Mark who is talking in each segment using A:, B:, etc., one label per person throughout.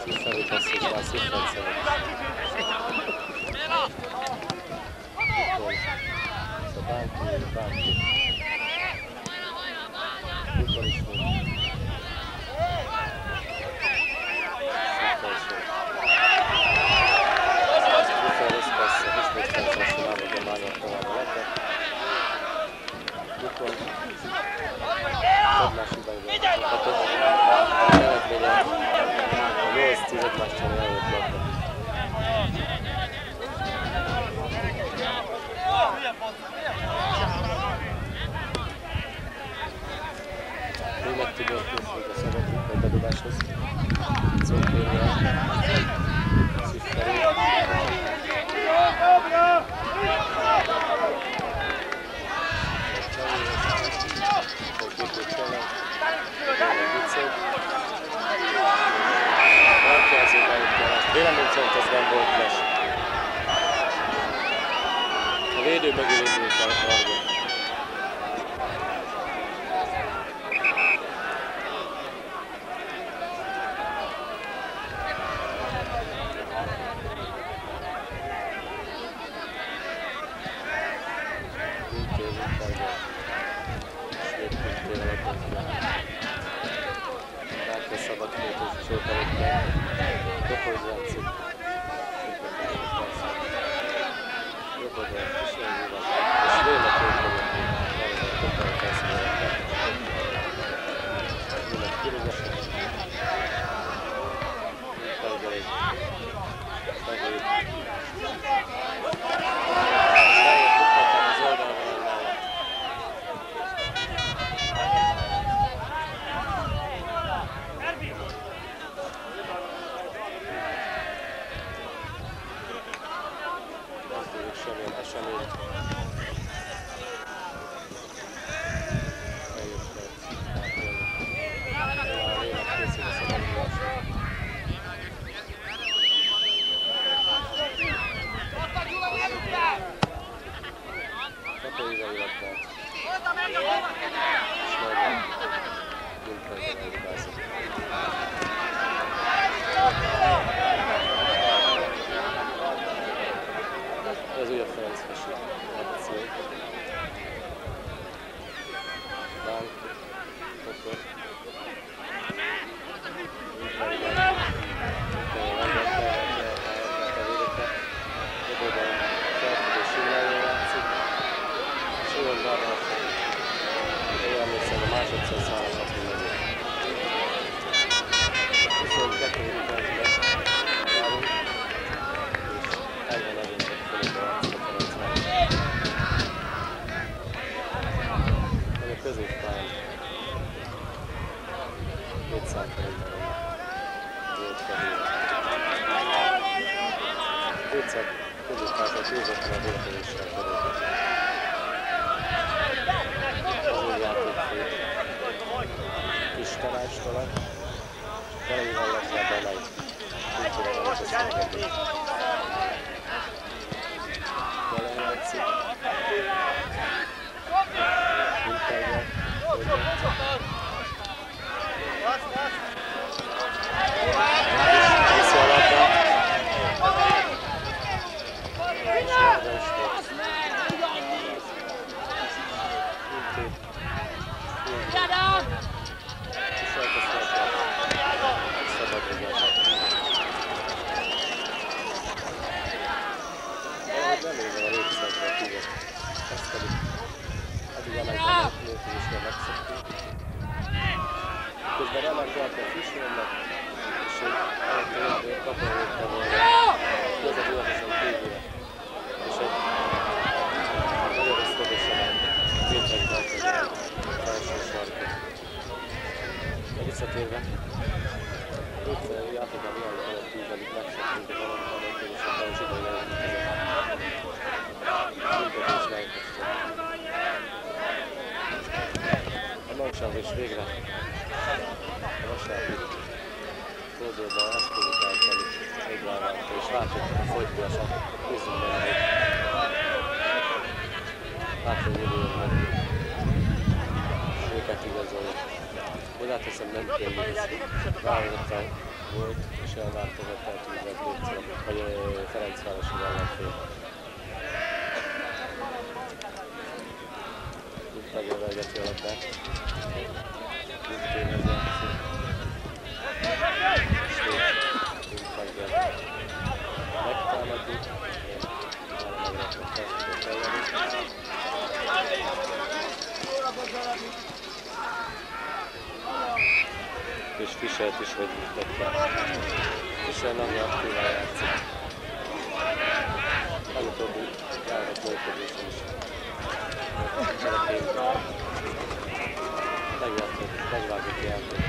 A: Szűszerű passzos már szűszerű szerint. A bánki. Mikor is még. Szűszerű rossz passza, ismét felszásson állódja Mányok tovább a labda. Mikor. Szablás idejében kapott. Eredménye a 8-10 egymástól előtt labda. Még meg tudja készülni a szabadjuk, vagy bedobáshoz. Szókénnyel. Szüsszerű. Vélemény szerint ez nem volt flash. A védő mögé indult a harga. Ez újabb Ferenc Fesi akció. Bánk, Kokor. Másodszor szállnak mindenki. 22. percben járunk, és egyben legyünk fölött a Ferencnek. Meg a középpályán 200 percben volt felül. 200 középpályán túlzottan a vélekedéssel kerültek. Az új játékfőt. Kis tanácstalan, valamivel lesz a belej. Kultúra van az a szengedő. Belej látszik. Kultúrja. Viszi a labda. És labda is volt. Benézem a rétszakra a tívet. Ezt pedig eddig emeltem, nélkül is kell megszoktunk. Közben remekkelt a Fischernek, és egy előtte kapolódta volna. Igazat tudatosan kívülre. És egy nagyon rossz dobással védhegytelt a felső sarkot. De visszatérve, kétszer játékban ilyen előtt tízben itt megszoktunk, hogy valamikor nélkül is a felső idején elütkezett. A nagysáv is végre a vasárpi fordulóban ezt tudjuk eltenni Églárványtól, és látjuk a folytbúlását bízunk benne, hogy látjuk milliót meg őket igazolni. Én átveszem nem kérjük, ezt válogattal volt, és elváltozott el Tűzet vagy Ferencvárosi ellenfél. Itt megjövelgeti a labdát. Mindkénhez játszik. Svéd, Tűzfagyer. Megtámadjuk. Megrettek felsőt elleni. És Fischert is hogy mutatja. Fischer nem aktívan játszik. Legutóbbi járhat lőködésen is. Megvágott játék.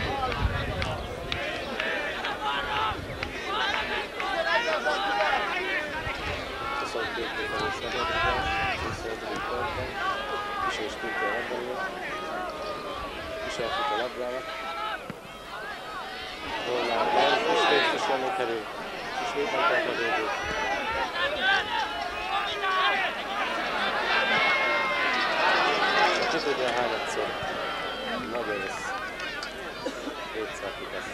A: 22 méteres szabadrugás, 25. percben. Fischer is tudja a labdáról. Fischer fut a labdára. Tornárban, és Fischernek kerül. Ismét megtelt a végét. Ki tudja hányadszor. Nagyon rossz. 2-szer kitesz.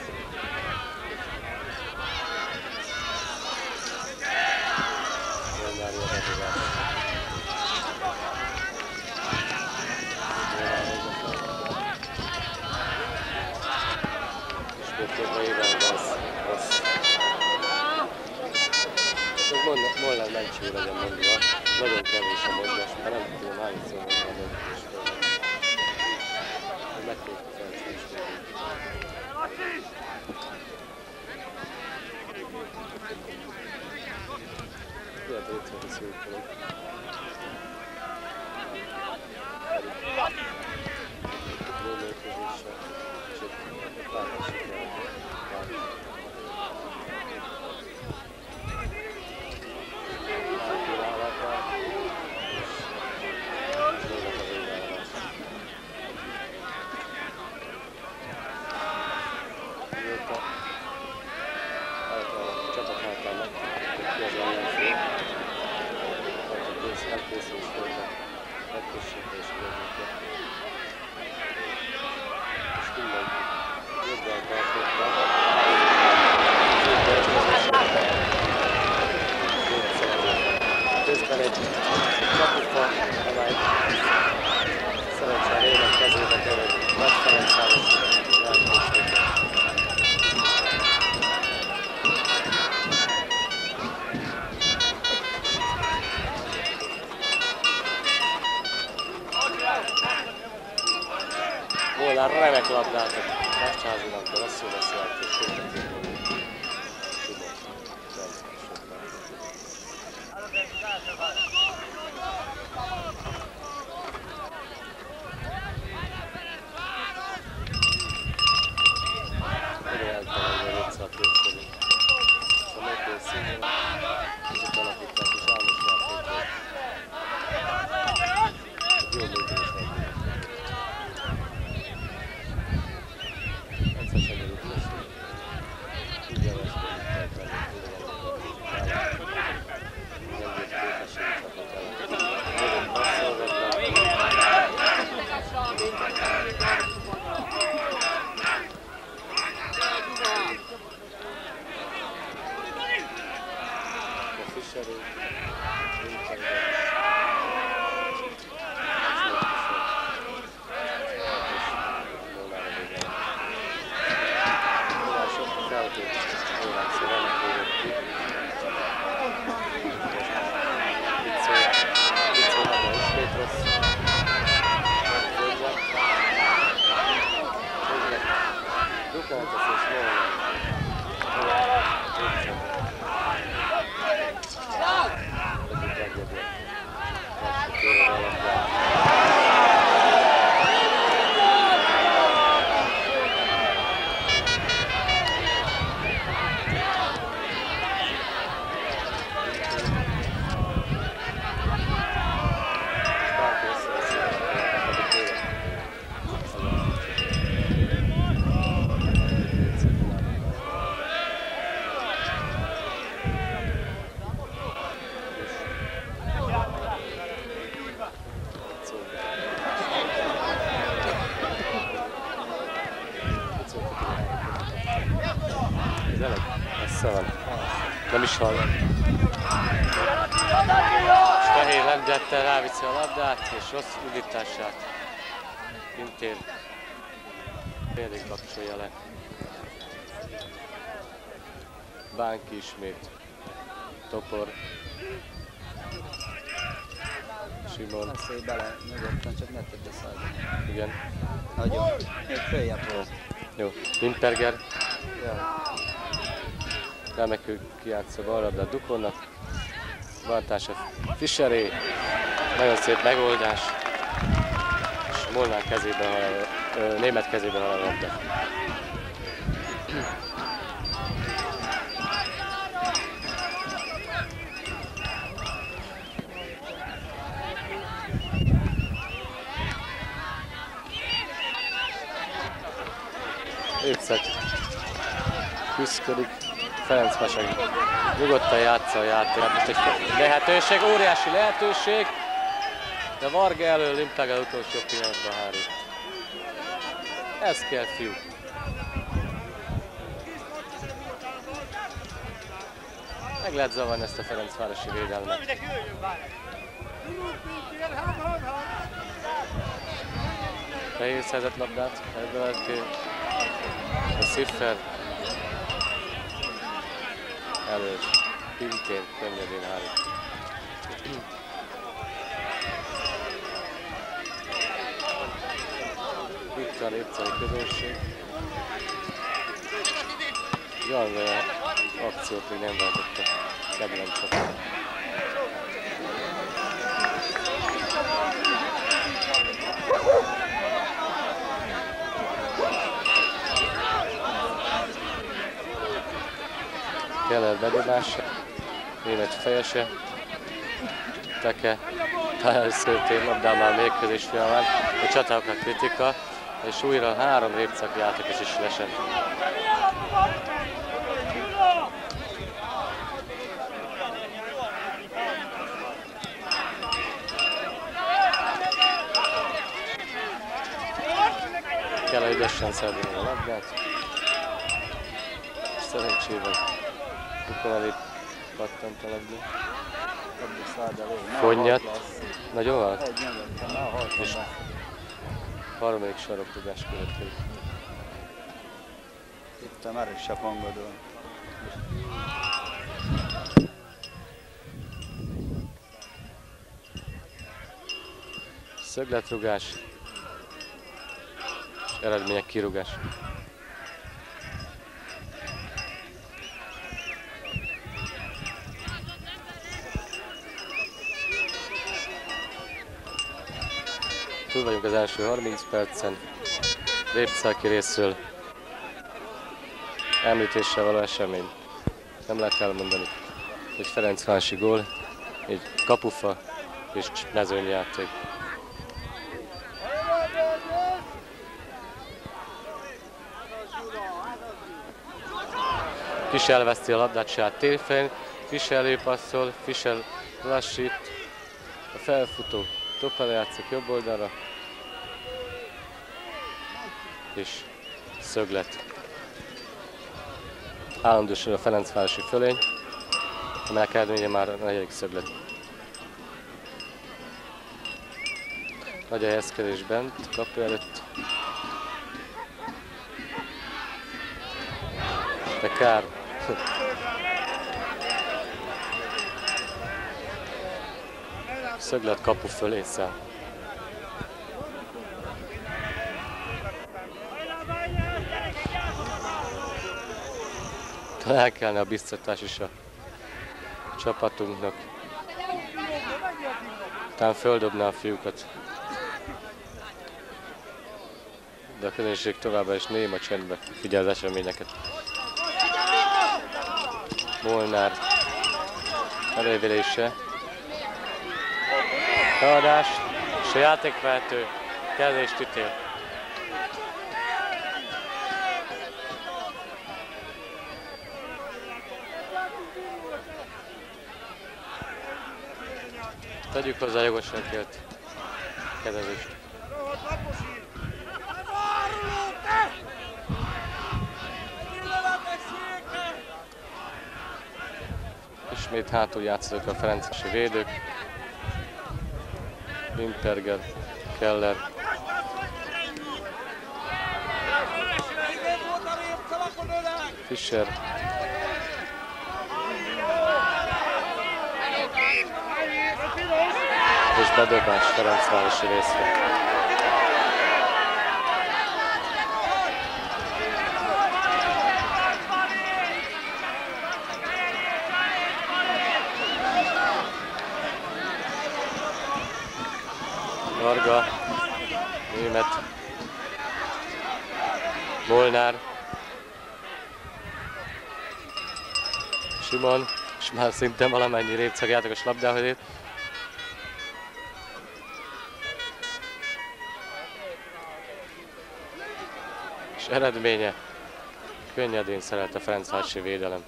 A: Tornári a bedugás. Jobbra irányba rossz. Molnár Mencső legyen mondva. Nagyon kevés a mozgás, mert nem tudom hányszor mondani a mozgásról. Megtudjuk a Ferencváros végét. Lehet, hogy itt van szurkolók. Lőmérkőzéssel. És egy pármásik közben egy kapufa, amely szerencsére ének kezébe kerül, nagy Ferencvárosi lehetőségben. Molnár remek labdátok, Megcsázi labda, rosszul beszélt, és sőt, Messze van. Nem is hallom. És Fehér lendülettel ráviszi a labdát, és rossz udítását. Pintér félig kapcsolja le. Bánki ismét. Topor. Simon.
B: Azt hogy bele nyugodtan, csak ne tedd a szállni.
A: Igen.
B: Nagyon. Még följebb volt.
A: Jó. Winterger.
B: Ja.
A: Remekül kijátszva balrabdát Dukonnak. Vartás a Fischeré. Nagyon szép megoldás. És Molnár kezében halál, német kezében halál a labda. Évszak küszködik, Ferencváros nyugodtan játsza a játékot. Most egy lehetőség, óriási lehetőség, de Varga elől Limtágál utolsó pillanatban hárít. Ez kell, fiú. Meg lehet zavarni ezt a ferencvárosi védelmet. Fehér szerzett labdát, Ebbelezgő, a Sziffer, elős, Pintér, könnyedén hárít. Itt a népceli közönség. Jaj, akciót még nem váltott a kedvenc csapat. Keller bedobása, német fejese, Teke, Tájszőtén labdánál mérkőzés folyamán, a csatáknak kritika, és újra 3 répcaki játékos is lesen. Keller ügyesen szerdén a labdát, és szerencsével Dukon elég pattant a labda. Fonnyat. Nagyon van? És harmadik saroktudás következik.
B: Itt a erősebb hangodó.
A: Szögletrugás. És eredmények kirugás. Túl vagyunk az első 30 percen. Répcáki részről említéssel való esemény. Nem lehet elmondani. Egy Ferencvárosi gól, egy kapufa és mezőnyjáték. Fischer elveszti a labdát saját térfelén, Fischer előpasszol, Fischer lassít, a felfutó Topel játszik jobb oldalra, és szöglet. Állandósul a Ferencvárosi fölény, amelyek eredménye már a 4. szöglet. Nagy a helyezkedés bent, kapu előtt. De kár. Szöglet kapu fölé száll. El kellene a biztatás is a csapatunknak. Talán földobná a fiúkat. De a közönség továbbá is néma csendben figyel az eseményeket. Molnár elővélése. Feladás, és a játékvehető kezdést ítél. Tegyük hozzá jogosan kért kezezést. Ismét hátul játszanak a ferencvárosi védők. Wimperger, Keller. Fischer. És bedobás ferencvárosi részre. Varga, Német, Molnár, Simon, és már szinte valamennyi Répceg játékos labdához ért. És eredménye könnyedén szerelt a ferencvárosi védelem.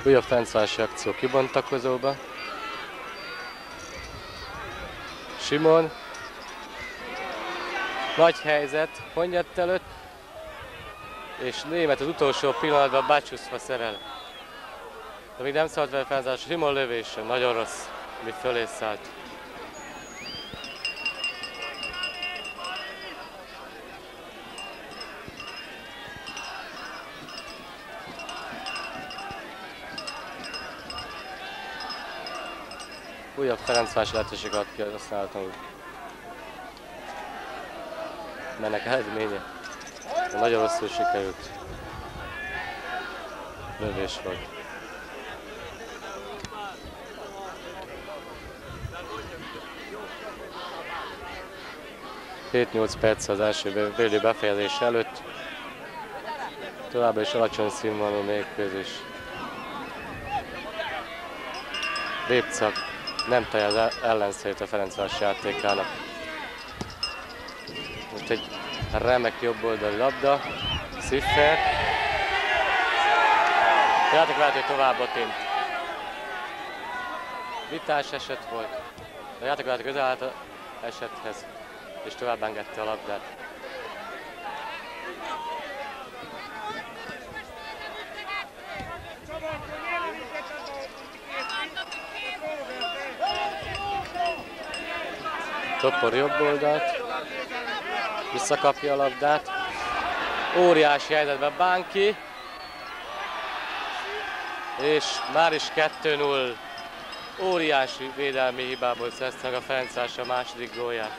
A: Újabb ferencvárosi akció kibontakozóba. Simon. Nagy helyzet, Hongyett előtt. És Német az utolsó pillanatban bácsuszva szerel. De még nem szállt vele ferencváros, Simon lövése, nagyon rossz, ami fölé szállt. Újabb ferencvárosi lehetőséget kihasználhatunk. Mennek eredménye. De nagyon rosszul sikerült. Lövés volt. ...7-8 perc az első védő befejezés előtt. Továbbra is alacsony színvonalú mérkőzés. Répceg nem találja az ellenszerét a ferencvárosi játékának. Most egy remek jobboldali labda. Sziffer. A játékvezető tovább otint. Vitás eset volt. A játékvezető közel állt az esethez, és tovább engedte a labdát. Topor jobb oldalt, visszakapja a labdát, óriási helyzetben Bánki, és már is 2-0, óriási védelmi hibából szerezte meg a Ferencváros a második gólját.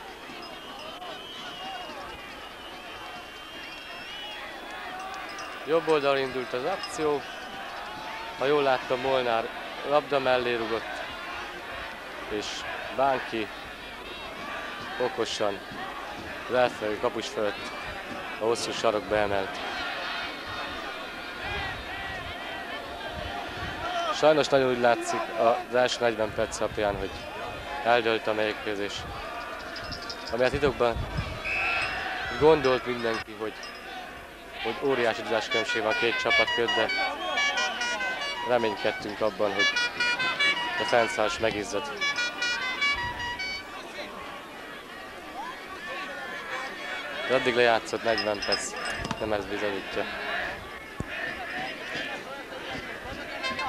A: Jobb oldalon indult az akció, ha jól láttam, Molnár labda mellé rugott, és Bánki okosan az elfelelő kapus fölött a hosszú sarokba emelt. Sajnos nagyon úgy látszik az első 40 perc alapján, hogy eldőlt a mérkőzés. Ami a titokban gondolt mindenki, hogy óriási tudáskülönbség van a két csapat között, de reménykedtünk abban, hogy a Ferencváros megizzad. De addig lejátszott 40 perc, nem ez bizonyítja.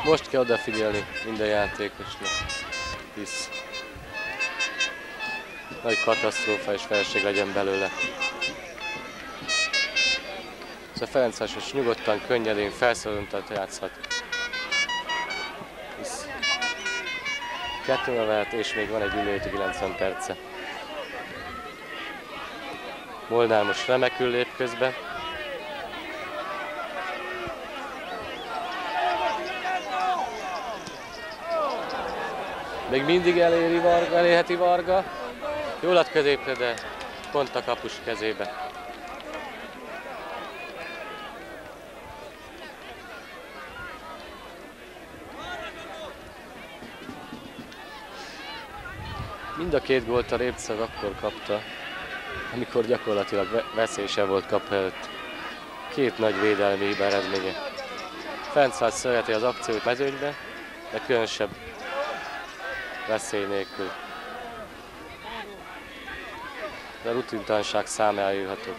A: Most kell odafigyelni minden játékosnak, hisz nagy katasztrófa és feleség legyen belőle. Ez a Ferencváros most nyugodtan, könnyedén, felszabadultan játszhat. Hisz 2-0 vehet, és még van egy ülőti 90 perce. Molnár most remekül lép közbe. Még mindig elérheti Varga. Jól ad középre, de pont a kapus kezébe. Mind a két gólt a Répceg akkor kapta, amikor gyakorlatilag veszélye volt kap előtt. Két nagy védelmi hiba eredménye. Ferencváros szereti az akciót mezőnybe, de különösebb veszély nélkül. De a rutintalanság számára írható.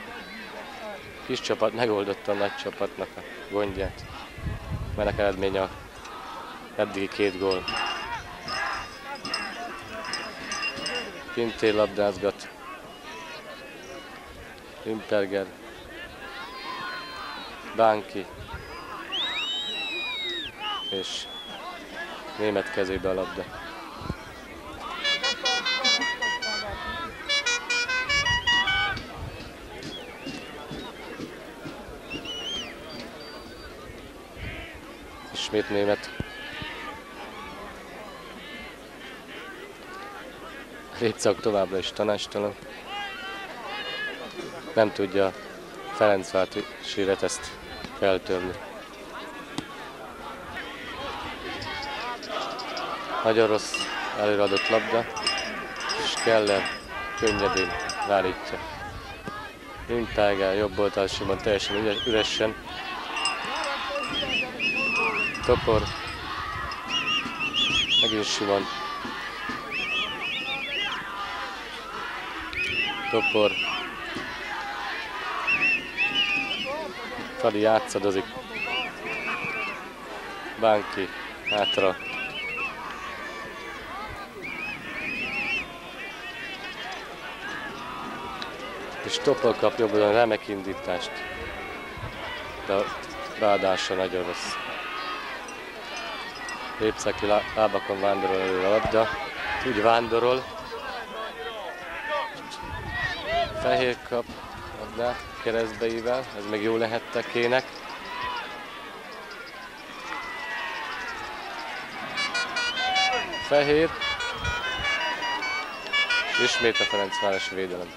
A: Kis csapat megoldotta a nagy csapatnak a gondját. Ennek eredménye a eddigi 2 gól. Pintér labdázgat. Limperger. Bánki. És német kezébe a labda. Ismét német. Répcak továbbra is tanástalan. Nem tudja Ferencvárosi Reteszt feltörni. Nagyon rossz előadott labda, és Keller könnyedén állítja. Limperger jobb oldal Simon teljesen üresen. Topor. Megint Simon. Topor. Fradi játszadozik. Bánki hátra. És Topor kap jobb oldalon remek indítást. De a beadása nagyon rossz. Répceki lábakon vándorol elő a labda. Úgy vándorol. Fehér kap labdát keresztbeivel, ez még jó lehet Tekének. Fehér. Ismét a Ferencvárosi védelem.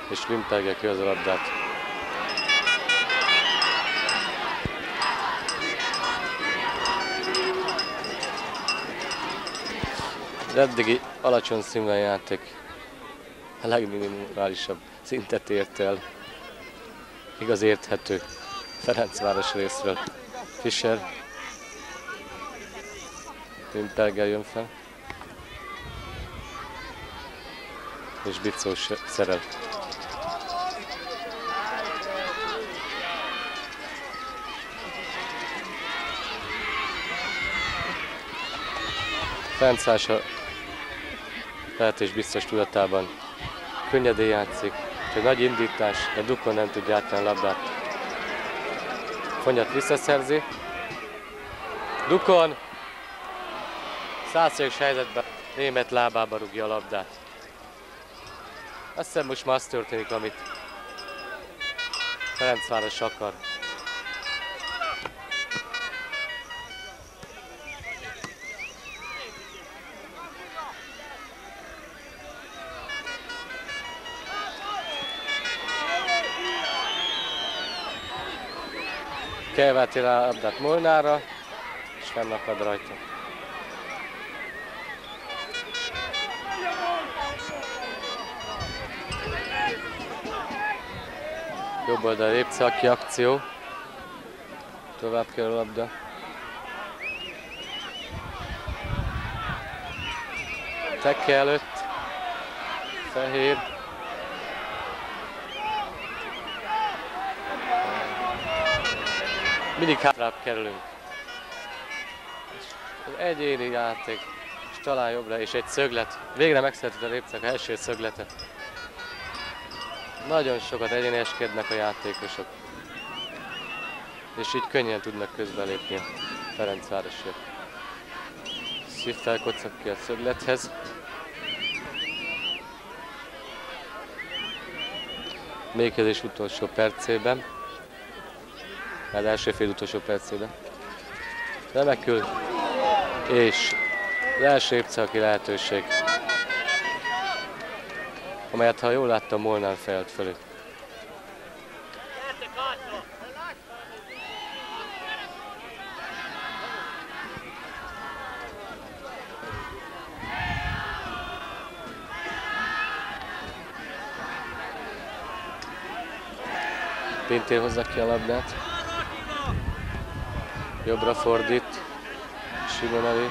A: És Limperger kihoz a labdát. Az eddigi alacsony színvonalú játék a legminimálisabb szintet ért el. Igaz érthető Ferencváros részről. Fischer. Limperger jön fel. És Bicó szerel. Ferencváros a lehetős biztos tudatában könnyedén játszik, csak nagy indítás, de Dukon nem tudja átvenni a labdát. Fonyat visszaszerzi. Dukon 100%-os helyzetben német lábába rúgja a labdát. Azt hiszem most már az történik, amit Ferencváros akar. Kelváti rá a labdát Molnárra, és fennakad rajta. Jobb oldal Répcaki akció. Tovább kell a labda. Teke előtt. Fehér. Mindig hátrább kerülünk. Az egyéni játék, és talán jobbra, és egy szöglet. Végre megszeretett a Répcak első szögletet. Nagyon sokat egyénieskednek a játékosok. És így könnyen tudnak közbelépni a Ferencvárosiak. Sziftel kocog ki a szöglethez. Mérkőzés utolsó percében. Az első fél utolsó percében. Remekül. És az első Répcaki lehetőség, amelyet, ha jól láttam, Molnár fejelt fölé. Pintér hozza ki a labdát. Jobbra fordít. Simon elé.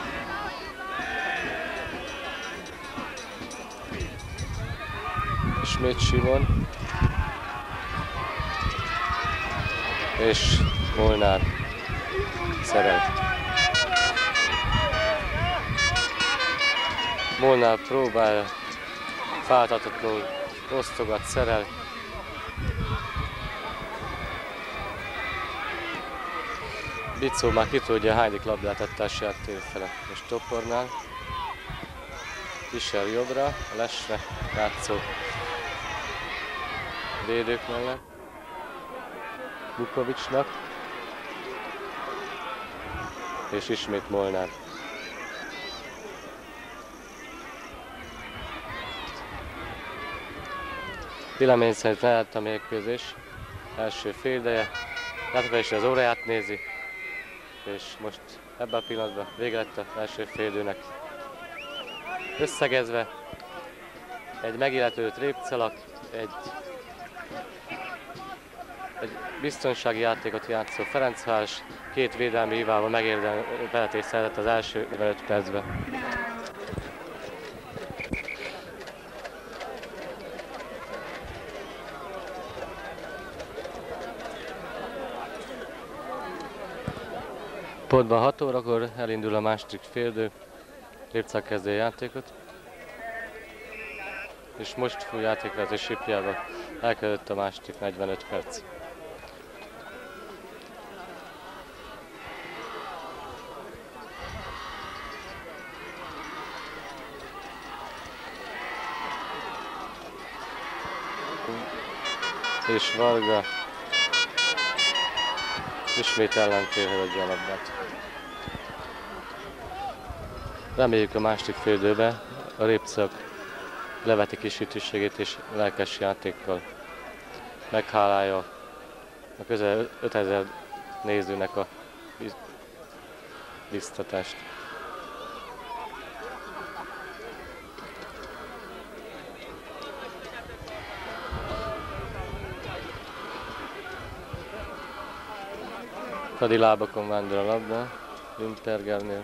A: Ismét Simon. És Molnár szerel. Molnár próbálja, fáltatottul osztogat, szerel. Bicó már ki tudja, hányadik labdát tette a saját tér fele. És Topornál. Kisel jobbra, Lesre, játszó védők mellett. Bukovicsnak. És ismét Molnár. Vélemény szerint leállt a mérkőzés. Első félideje. Látka is az óráját nézi. És most ebben a pillanatban vége lett az első félidőnek. Összegezve egy megillető trépcelak, egy biztonsági játékot játszó Ferencváros, két védelmi hibával megérdemelhetést szerzett az első 5 percben. Pontban 6 órakor elindul a második félidő, Lépcák kezdi a játékot, és most fog játékvezető sípjába elkezdődött a második 45 perc. És Varga ismét ellenfélhez a labdát. Reméljük a második félidőben a Répcak leveti kis ütőségét és lelkes játékkal meghálálja a közel 5000 nézőnek a biztatást. Kadi lábakon vándor a labda, Wintergernél.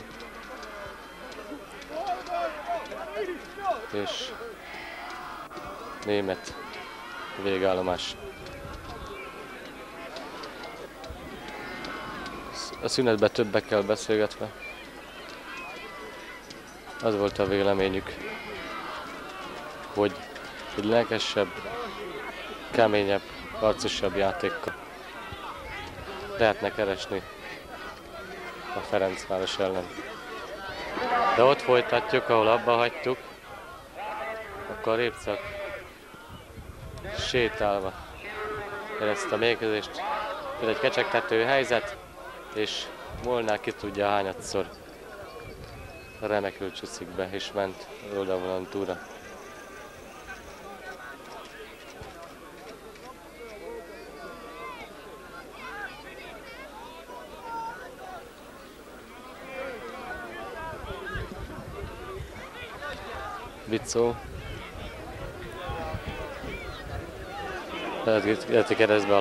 A: És német végállomás. A szünetben többekkel beszélgetve az volt a véleményük, hogy egy lelkesebb, keményebb, harcosabb játékkal lehetne keresni a Ferencváros ellen. De ott folytatjuk, ahol abba hagytuk, akkor a Répcak sétálva érezte a mérkőzést. Ez egy kecsegtető helyzet, és Molnár ki tudja hányadszor remekül csúszik be, és ment oldalvonalon túlra. Bicó. Lehet keresztbe a